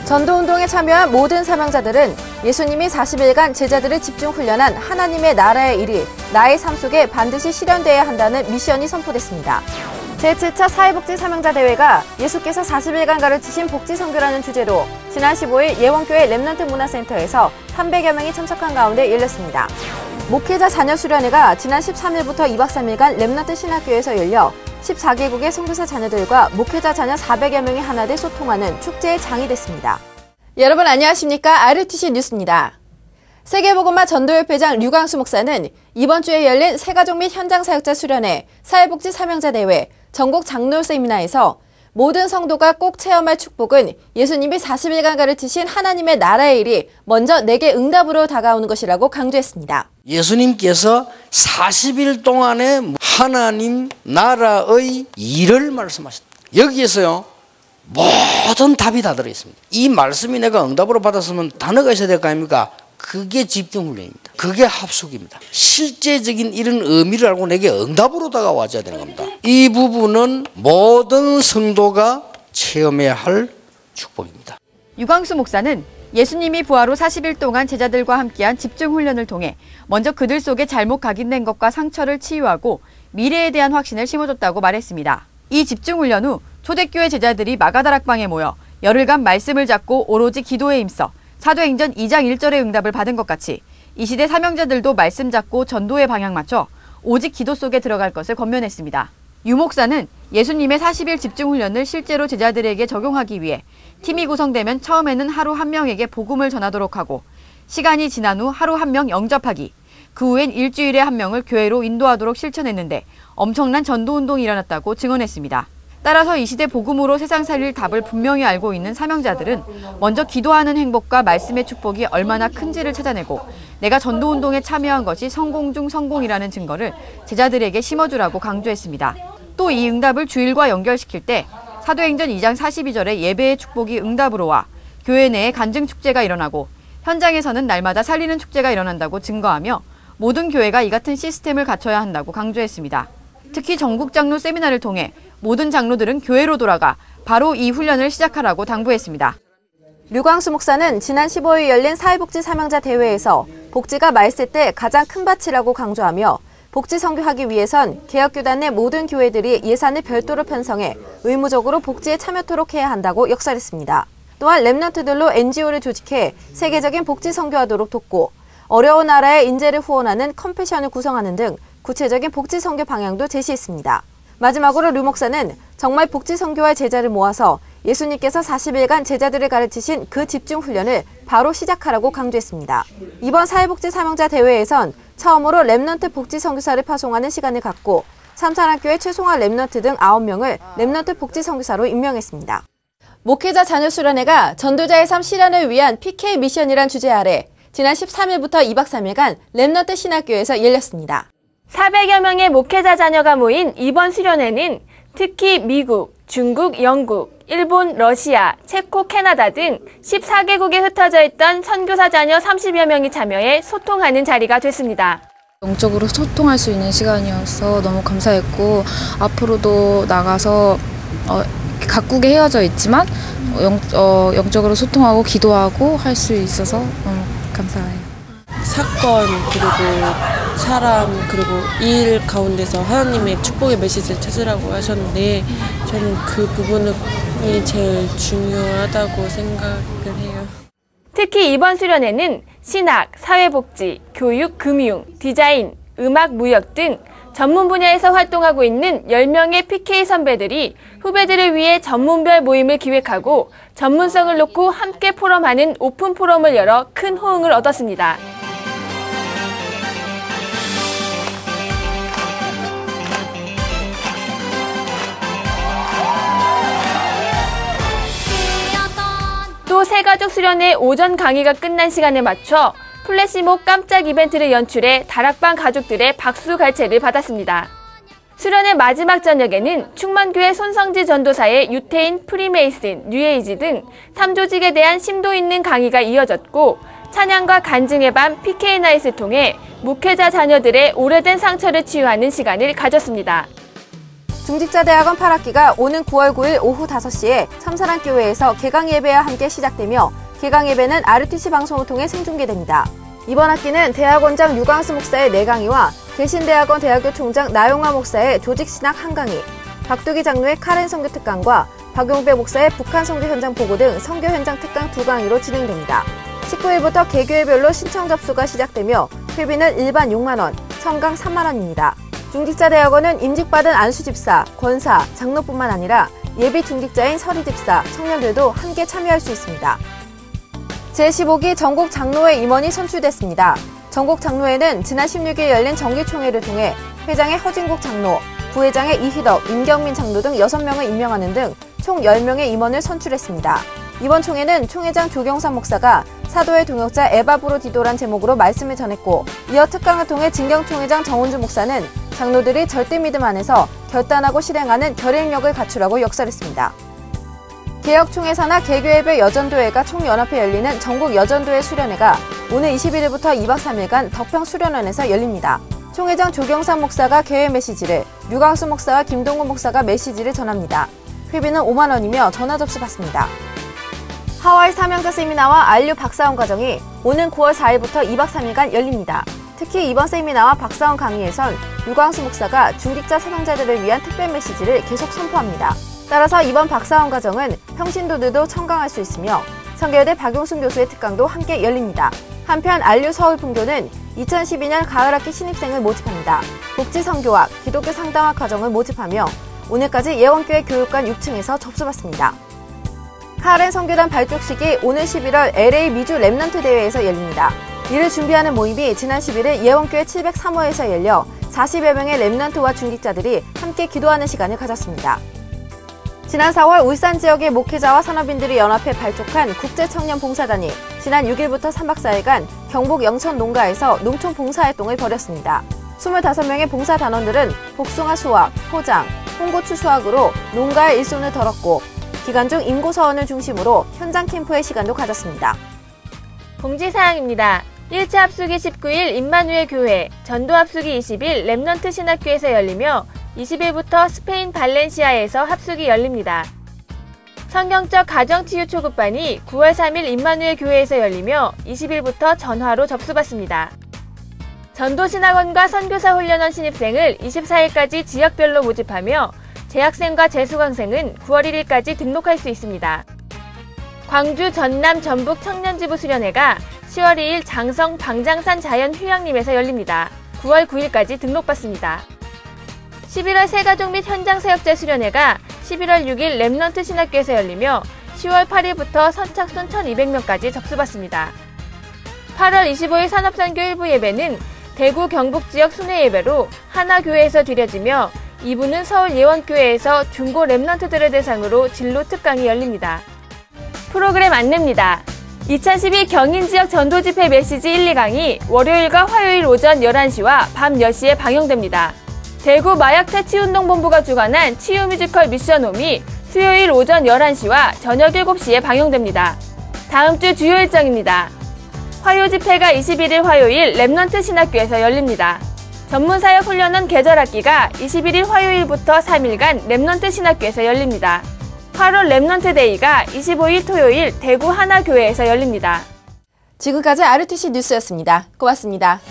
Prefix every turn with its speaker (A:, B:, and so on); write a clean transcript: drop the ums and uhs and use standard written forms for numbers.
A: 전도운동에 참여한 모든 사명자들은 예수님이 40일간 제자들을 집중 훈련한 하나님의 나라의 일이 나의 삶 속에 반드시 실현되어야 한다는 미션이 선포됐습니다. 제7차 사회복지 사명자 대회가 예수께서 40일간 가르치신 복지선교라는 주제로 지난 15일 예원교회 렘넌트 문화센터에서 300여 명이 참석한 가운데 열렸습니다. 목회자 자녀 수련회가 지난 13일부터 2박 3일간 렘넌트 신학교에서 열려 14개국의 선교사 자녀들과 목회자 자녀 400여 명이 하나 돼 소통하는 축제의 장이 됐습니다. 여러분 안녕하십니까? RUTC 뉴스입니다. 세계복음화 전도협회장 류광수 목사는 이번 주에 열린 새가족 및 현장 사역자 수련회, 사회복지 사명자 대회, 전국 장로 세미나에서 모든 성도가 꼭 체험할 축복은 예수님이 40일간 가르치신 하나님의 나라의 일이 먼저 내게 응답으로 다가오는 것이라고 강조했습니다.
B: 예수님께서 40일 동안에 하나님 나라의 일을 말씀하셨다. 여기에서요 모든 답이 다 들어있습니다. 이 말씀이 내가 응답으로 받았으면 단어가 있어야 될 거 아닙니까? 그게 집중훈련입니다. 그게 합숙입니다. 실제적인 이런 의미를 알고 내게 응답으로 다가와줘야 되는 겁니다. 이 부분은 모든 성도가 체험해야 할 축복입니다.
C: 유광수 목사는 예수님이 부활 후 40일 동안 제자들과 함께한 집중훈련을 통해 먼저 그들 속에 잘못 각인된 것과 상처를 치유하고 미래에 대한 확신을 심어줬다고 말했습니다. 이 집중훈련 후 초대교회 제자들이 마가다락방에 모여 열흘간 말씀을 잡고 오로지 기도에 힘써 사도행전 2장 1절의 응답을 받은 것 같이 이 시대 사명자들도 말씀 잡고 전도의 방향 맞춰 오직 기도 속에 들어갈 것을 권면했습니다. 유 목사는 예수님의 40일 집중훈련을 실제로 제자들에게 적용하기 위해 팀이 구성되면 처음에는 하루 한 명에게 복음을 전하도록 하고 시간이 지난 후 하루 한 명 영접하기, 그 후엔 일주일에 한 명을 교회로 인도하도록 실천했는데 엄청난 전도운동이 일어났다고 증언했습니다. 따라서 이 시대 복음으로 세상 살릴 답을 분명히 알고 있는 사명자들은 먼저 기도하는 행복과 말씀의 축복이 얼마나 큰지를 찾아내고 내가 전도운동에 참여한 것이 성공 중 성공이라는 증거를 제자들에게 심어주라고 강조했습니다. 또 이 응답을 주일과 연결시킬 때 사도행전 2장 42절에 예배의 축복이 응답으로 와 교회 내에 간증축제가 일어나고 현장에서는 날마다 살리는 축제가 일어난다고 증거하며 모든 교회가 이 같은 시스템을 갖춰야 한다고 강조했습니다. 특히 전국 장로 세미나를 통해 모든 장로들은 교회로 돌아가 바로 이 훈련을 시작하라고 당부했습니다.
A: 류광수 목사는 지난 15일 열린 사회복지 사명자 대회에서 복지가 말세 때 가장 큰 밭이라고 강조하며 복지 선교하기 위해선 개혁교단 내 모든 교회들이 예산을 별도로 편성해 의무적으로 복지에 참여토록 해야 한다고 역설했습니다. 또한 렘넌트들로 NGO를 조직해 세계적인 복지 선교하도록 돕고 어려운 나라의 인재를 후원하는 컴패션을 구성하는 등 구체적인 복지 선교 방향도 제시했습니다. 마지막으로 류 목사는 정말 복지 선교할 제자를 모아서 예수님께서 40일간 제자들을 가르치신 그 집중 훈련을 바로 시작하라고 강조했습니다. 이번 사회복지 사명자 대회에선 처음으로 렘넌트 복지 선교사를 파송하는 시간을 갖고 삼산학교의 최송화 렘넌트 등 9명을 렘넌트 복지 선교사로 임명했습니다. 목회자 자녀 수련회가 전도자의 삶 실현을 위한 PK 미션이란 주제 아래 지난 13일부터 2박 3일간 렘넌트 신학교에서 열렸습니다.
D: 400여 명의 목회자 자녀가 모인 이번 수련회는 특히 미국, 중국, 영국, 일본, 러시아, 체코, 캐나다 등 14개국에 흩어져 있던 선교사 자녀 30여 명이 참여해 소통하는 자리가 됐습니다.
E: 영적으로 소통할 수 있는 시간이어서 너무 감사했고 앞으로도 나가서 각국에 헤어져 있지만 영적으로 소통하고 기도하고 할 수 있어서 너무 감사해요.
F: 사건 그리고 사람 그리고 일 가운데서 하나님의 축복의 메시지를 찾으라고 하셨는데 저는 그 부분이 제일 중요하다고 생각을 해요.
D: 특히 이번 수련회는 신학, 사회복지, 교육, 금융, 디자인, 음악, 무역 등 전문 분야에서 활동하고 있는 10명의 PK 선배들이 후배들을 위해 전문별 모임을 기획하고 전문성을 놓고 함께 포럼하는 오픈 포럼을 열어 큰 호응을 얻었습니다. 또 새가족 수련회 오전 강의가 끝난 시간에 맞춰 플래시몹 깜짝 이벤트를 연출해 다락방 가족들의 박수 갈채를 받았습니다. 수련회 마지막 저녁에는 충만교회 손성지 전도사의 유태인, 프리메이슨, 뉴에이지 등 3조직에 대한 심도 있는 강의가 이어졌고 찬양과 간증의 밤 PK 나잇을 통해 목회자 자녀들의 오래된 상처를 치유하는 시간을 가졌습니다.
A: 중직자대학원 8학기가 오는 9월 9일 오후 5시에 참사랑교회에서 개강예배와 함께 시작되며 개강예배는 RTC 방송을 통해 생중계됩니다. 이번 학기는 대학원장 류광수 목사의 4강의와 대신대학원 대학교 총장 나용화 목사의 조직신학 1강의, 박두기 장로의 카렌 선교 특강과 박용배 목사의 북한 선교 현장 보고 등 선교 현장 특강 2강의로 진행됩니다. 19일부터 개교일별로 신청 접수가 시작되며 회비는 일반 6만 원, 청강 3만 원입니다. 중직자대학원은 임직받은 안수집사, 권사, 장로뿐만 아니라 예비 중직자인 서리집사, 청년들도 함께 참여할 수 있습니다. 제15기 전국 장로회 임원이 선출됐습니다. 전국 장로회는 지난 16일 열린 정기총회를 통해 회장의 허진국 장로, 부회장의 이희덕, 임경민 장로 등 6명을 임명하는 등 총 10명의 임원을 선출했습니다. 이번 총회는 총회장 조경삼 목사가 사도의 동역자 에바브로 디도란 제목으로 말씀을 전했고, 이어 특강을 통해 진경총회장 정운주 목사는 장로들이 절대 믿음 안에서 결단하고 실행하는 결행력을 갖추라고 역설했습니다. 개혁총회사나 개교예배 여전도회가 총연합회 열리는 전국 여전도회 수련회가 오늘 21일부터 2박 3일간 덕평 수련원에서 열립니다. 총회장 조경삼 목사가 개회 메시지를, 류광수 목사와 김동구 목사가 메시지를 전합니다. 회비는 5만 원이며 전화 접수 받습니다. 하와이 사명자 세미나와 안류 박사원 과정이 오는 9월 4일부터 2박 3일간 열립니다. 특히 이번 세미나와 박사원 강의에선 류광수 목사가 중직자 사명자들을 위한 특별 메시지를 계속 선포합니다. 따라서 이번 박사원 과정은 평신도들도 청강할 수 있으며 성결대 박용순 교수의 특강도 함께 열립니다. 한편 안류 서울분교는 2012년 가을학기 신입생을 모집합니다. 복지선교학, 기독교 상담학 과정을 모집하며 오늘까지 예원교회 교육관 6층에서 접수받습니다. 카렌 선교단 발족식이 오늘 11월 LA 미주 랩넌트 대회에서 열립니다. 이를 준비하는 모임이 지난 11일 예원교회 703호에서 열려 40여 명의 랩넌트와 중직자들이 함께 기도하는 시간을 가졌습니다. 지난 4월 울산 지역의 목회자와 산업인들이 연합해 발족한 국제청년봉사단이 지난 6일부터 3박 4일간 경북 영천 농가에서 농촌 봉사활동을 벌였습니다. 25명의 봉사단원들은 복숭아 수확, 포장, 홍고추 수확으로 농가의 일손을 덜었고, 기간 중 인고서원을 중심으로 현장 캠프의 시간도 가졌습니다.
D: 공지사항입니다. 1차 합숙이 19일 임마누엘 교회, 전도 합숙이 20일 랩넌트 신학교에서 열리며 20일부터 스페인 발렌시아에서 합숙이 열립니다. 성경적 가정치유 초급반이 9월 3일 임마누엘 교회에서 열리며 20일부터 전화로 접수받습니다. 전도신학원과 선교사 훈련원 신입생을 24일까지 지역별로 모집하며 재학생과 재수강생은 9월 1일까지 등록할 수 있습니다. 광주, 전남, 전북 청년지부 수련회가 10월 2일 장성 방장산 자연휴양림에서 열립니다. 9월 9일까지 등록받습니다. 11월 새가족 및 현장사역자 수련회가 11월 6일 랩넌트 신학교에서 열리며 10월 8일부터 선착순 1,200명까지 접수받습니다. 8월 25일 산업선교 일부 예배는 대구 경북 지역 순회 예배로 하나교회에서 드려지며 2부는 서울 예원교회에서 중고 랩넌트들을 대상으로 진로 특강이 열립니다. 프로그램 안내입니다. 2012 경인지역 전도집회 메시지 1, 2강이 월요일과 화요일 오전 11시와 밤 10시에 방영됩니다. 대구 마약퇴치운동본부가 주관한 치유뮤지컬 미션홈이 수요일 오전 11시와 저녁 7시에 방영됩니다. 다음 주 주요 일정입니다. 화요 집회가 21일 화요일 랩넌트 신학교에서 열립니다. 전문사역 훈련원 계절학기가 21일 화요일부터 3일간 랩넌트 신학교에서 열립니다. 8월 랩넌트 데이가 25일 토요일 대구 하나교회에서 열립니다.
A: 지금까지 RTC 뉴스였습니다. 고맙습니다.